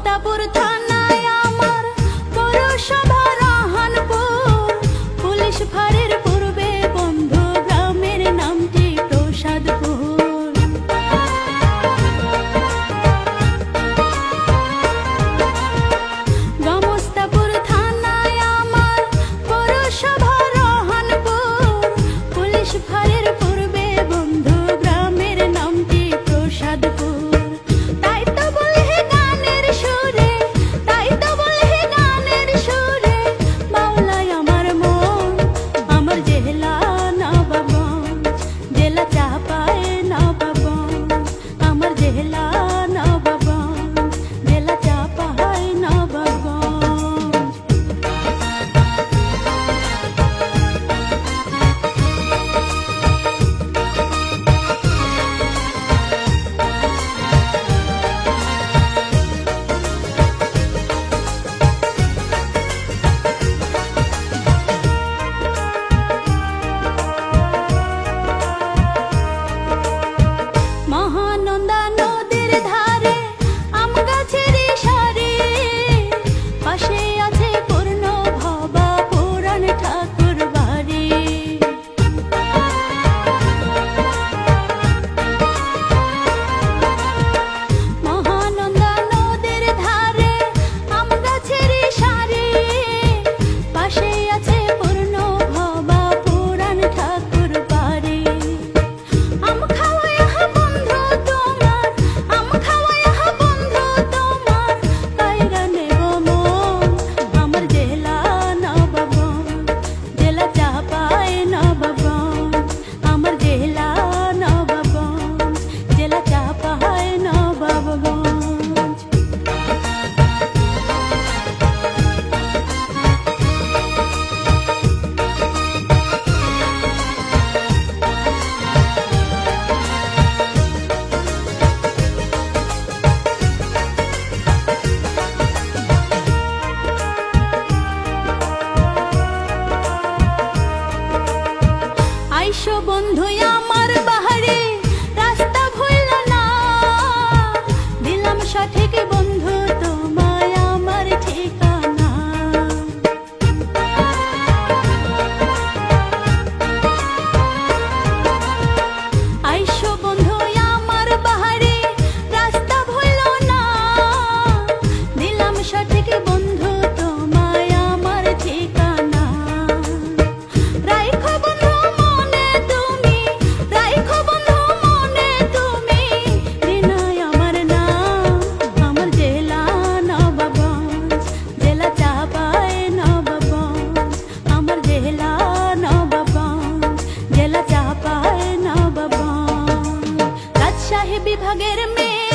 গামস্তাপুর থানায় আমার পৌরসভা রাহানপুর, পুলিশ ফাঁড়ির পূর্বে বন্ধু গ্রামের নামটি প্রসাদপুর। গামস্তাপুর থানায় আমার পৌরসভা রাহানপুর, পুলিশ ফাঁড়ির পূর্বে বন্ধু গ্রামের নামটি প্রসাদপুর। বন্ধু আমার বাহারে রাস্তা ভুল না, দিলাম সঠিক বন্ধু তোমায় আমার ঠিকানা। আইসো বন্ধু আমার বাহারে রাস্তা ভুল না, দিলাম সঠিক বন্ধু তোমায় আমার ঠিকানা। রাইখো বন্ধু বিভাগের মেয়ে